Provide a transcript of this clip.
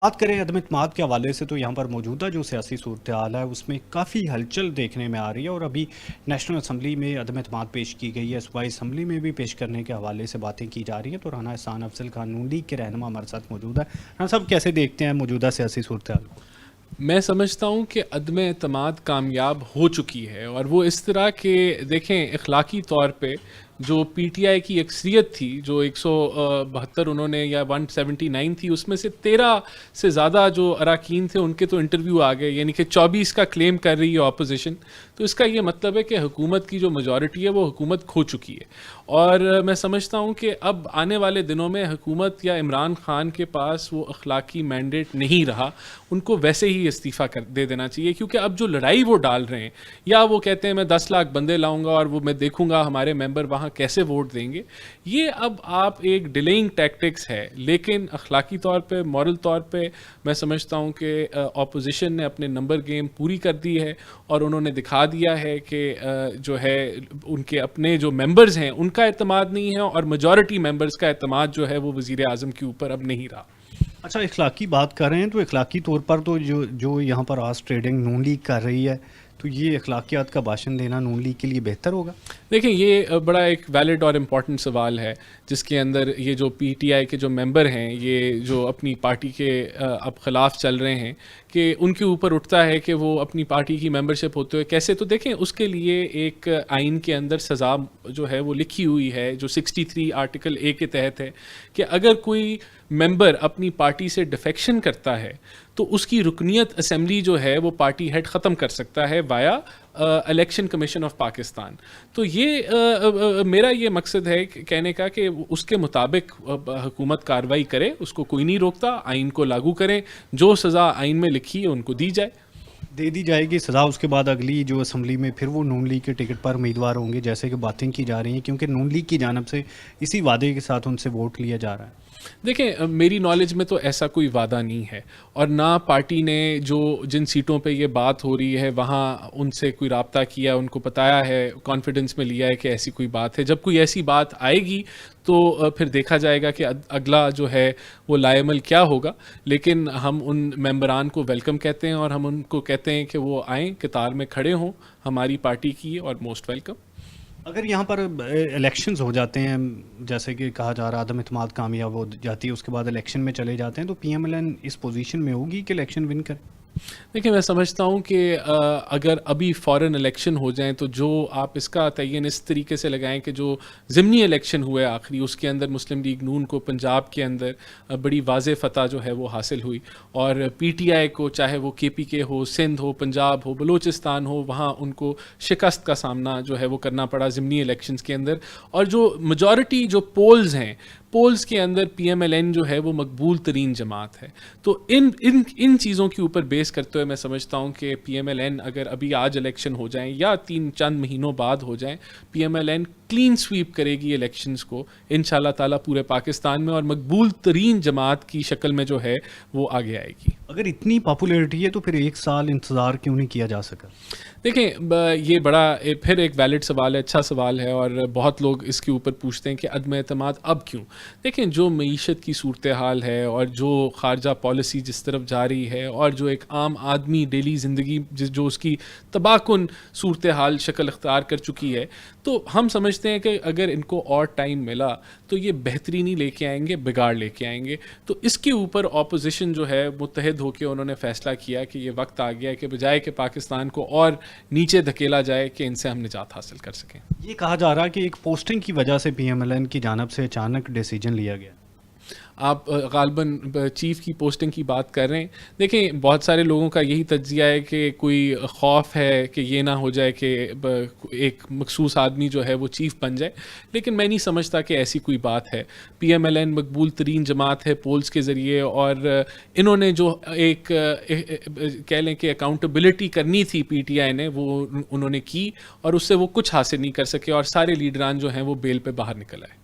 بات کریں عدم اعتماد کے حوالے سے تو یہاں پر موجودہ جو سیاسی صورتحال ہے اس میں کافی ہلچل دیکھنے میں آ رہی ہے، اور ابھی نیشنل اسمبلی میں عدم اعتماد پیش کی گئی ہے، صوبائی اسمبلی میں بھی پیش کرنے کے حوالے سے باتیں کی جا رہی ہیں۔ تو رانا احسان افضل خان نون لیگ کے رہنما ہمارے ساتھ موجود ہے۔ رانا صاحب، کیسے دیکھتے ہیں موجودہ سیاسی صورتحال کو؟ میں سمجھتا ہوں کہ عدم اعتماد کامیاب ہو چکی ہے، اور وہ اس طرح کہ دیکھیں، اخلاقی طور پہ جو پی ٹی آئی کی اکثریت تھی، جو 172 انہوں نے یا 179 تھی، اس میں سے 13 سے زیادہ جو اراکین تھے ان کے تو انٹرویو آ گئے، یعنی کہ 24 کا کلیم کر رہی ہے اپوزیشن۔ تو اس کا یہ مطلب ہے کہ حکومت کی جو میجورٹی ہے وہ حکومت کھو چکی ہے، اور میں سمجھتا ہوں کہ اب آنے والے دنوں میں حکومت یا عمران خان کے پاس وہ اخلاقی مینڈیٹ نہیں رہا، ان کو ویسے ہی استعفیٰ دے دینا چاہیے، کیونکہ اب جو لڑائی وہ ڈال رہے ہیں، یا وہ کہتے ہیں میں 10 لاکھ بندے لاؤں گا اور وہ میں دیکھوں گا ہمارے ممبر وہاں کیسے ووٹ دیں گے، یہ اب آپ ایک ڈیلیئنگ ٹیکٹکس ہے۔ لیکن اخلاقی طور پہ، مورل طور پہ میں سمجھتا ہوں کہ اپوزیشن نے اپنے نمبر گیم پوری کر دی ہے، اور انہوں نے دکھا دیا ہے کہ جو ہے ان کے اپنے جو ممبرز ہیں ان کا اعتماد نہیں ہے، اور میجورٹی ممبرز کا اعتماد جو ہے وہ وزیر اعظم کے اوپر اب نہیں رہا۔ اچھا، اخلاقی بات کر رہے ہیں تو اخلاقی طور پر تو جو یہاں پر آج ٹریڈنگ نون لیگ کر رہی ہے، تو یہ اخلاقیات کا بھاشن دینا نون لیگ کے لیے بہتر ہوگا؟ دیکھیں، یہ بڑا ایک ویلڈ اور امپورٹنٹ سوال ہے، جس کے اندر یہ جو پی ٹی آئی کے جو ممبر ہیں، یہ جو اپنی پارٹی کے اب خلاف چل رہے ہیں، کہ ان کے اوپر اٹھتا ہے کہ وہ اپنی پارٹی کی ممبرشپ ہوتے ہوئے کیسے۔ تو دیکھیں، اس کے لیے ایک آئین کے اندر سزا جو ہے وہ لکھی ہوئی ہے، جو 63 آرٹیکل اے کے تحت ہے، کہ اگر کوئی ممبر اپنی پارٹی سے ڈیفیکشن کرتا ہے تو اس کی رکنیت اسمبلی جو ہے وہ پارٹی ہیڈ ختم کر سکتا ہے وایا الیکشن کمیشن آف پاکستان۔ تو یہ میرا یہ مقصد ہے کہنے کا کہ اس کے مطابق حکومت کارروائی کرے، اس کو کوئی نہیں روکتا، آئین کو لاگو کریں، جو سزا آئین میں لکھی ہے ان کو دی جائے۔ دے دی جائے گی سزا، اس کے بعد اگلی جو اسمبلی میں پھر وہ نون لیگ کے ٹکٹ پر امیدوار ہوں گے، جیسے کہ باتیں کی جا رہی ہیں، کیونکہ نون لیگ کی جانب سے اسی وعدے کے ساتھ ان سے ووٹ لیا جا رہا ہے۔ دیکھیں، میری نالج میں تو ایسا کوئی وعدہ نہیں ہے، اور نہ پارٹی نے جن سیٹوں پہ یہ بات ہو رہی ہے وہاں ان سے کوئی رابطہ کیا، ان کو بتایا ہے، کانفیڈنس میں لیا ہے کہ ایسی کوئی بات ہے۔ جب کوئی ایسی بات آئے گی تو پھر دیکھا جائے گا کہ اگلا جو ہے وہ لائے عمل کیا ہوگا، لیکن ہم ان ممبران کو ویلکم کہتے ہیں، اور ہم ان کو کہتے ہیں کہ وہ آئیں، قطار میں کھڑے ہوں ہماری پارٹی کی، اور موسٹ ویلکم۔ اگر یہاں پر الیکشنز ہو جاتے ہیں، جیسے کہ کہا جا رہا عدم اعتماد کامیاب ہو جاتی ہے، اس کے بعد الیکشن میں چلے جاتے ہیں، تو پی ایم ایل این اس پوزیشن میں ہوگی کہ الیکشن ون کرے؟ دیکھیں، میں سمجھتا ہوں کہ اگر ابھی فورن الیکشن ہو جائیں تو جو آپ اس کا تعین اس طریقے سے لگائیں کہ جو ضمنی الیکشن ہوئے آخری، اس کے اندر مسلم لیگ نون کو پنجاب کے اندر بڑی واضح فتح جو ہے وہ حاصل ہوئی، اور پی ٹی آئی کو، چاہے وہ کے پی کے ہو، سندھ ہو، پنجاب ہو، بلوچستان ہو، وہاں ان کو شکست کا سامنا جو ہے وہ کرنا پڑا ضمنی الیکشنز کے اندر، اور جو میجورٹی جو پولز ہیں، پولز کے اندر پی ایم ایل این جو ہے وہ مقبول ترین جماعت ہے۔ تو ان چیزوں کے اوپر بیس کرتے ہوئے میں سمجھتا ہوں کہ پی ایم ایل این اگر ابھی آج الیکشن ہو جائیں یا چند مہینوں بعد ہو جائیں، P M L N clean sweep کرے گی الیکشنز کو انشاءاللہ تعالیٰ پورے پاکستان میں، اور مقبول ترین جماعت کی شکل میں جو ہے وہ آگے آئے گی۔ اگر اتنی پاپولیرٹی ہے تو پھر ایک سال انتظار کیوں نہیں کیا جا سکا؟ دیکھیں، یہ بڑا پھر ایک ویلڈ سوال ہے، اچھا سوال ہے، اور بہت لوگ اس کے اوپر پوچھتے ہیں کہ عدم اعتماد اب کیوں۔ دیکھیں، جو معیشت کی صورتحال ہے، اور جو خارجہ پالیسی جس طرف جا رہی ہے، اور جو ایک عام آدمی ڈیلی زندگی جو اس کی تباہ کن صورتحال شکل اختیار کر چکی ہے، تو ہم سمجھتے ہیں کہ اگر ان کو اور ٹائم ملا تو یہ بہترینی لے کے آئیں گے، بگاڑ لے کے آئیں گے۔ تو اس کے اوپر اپوزیشن جو ہے متحد ہو کے انہوں نے فیصلہ کیا کہ یہ وقت آ گیا ہے کہ بجائے کہ پاکستان کو اور نیچے دھکیلا جائے، کہ ان سے ہم نجات حاصل کر سکیں۔ یہ کہا جا رہا ہے کہ ایک پوسٹنگ کی وجہ سے پی ایم ایل این کی جانب سے اچانک ڈیسیجن لیا گیا۔ آپ غالباً چیف کی پوسٹنگ کی بات کر رہے ہیں۔ دیکھیں، بہت سارے لوگوں کا یہی تجزیہ ہے کہ کوئی خوف ہے کہ یہ نہ ہو جائے کہ ایک مخصوص آدمی جو ہے وہ چیف بن جائے، لیکن میں نہیں سمجھتا کہ ایسی کوئی بات ہے۔ پی ایم ایل این مقبول ترین جماعت ہے پولز کے ذریعے، اور انہوں نے جو ایک کہہ لیں کہ اکاؤنٹیبلٹی کرنی تھی پی ٹی آئی نے، وہ انہوں نے کی، اور اس سے وہ کچھ حاصل نہیں کر سکے، اور سارے لیڈران جو ہیں وہ بیل پہ باہر نکل آئے۔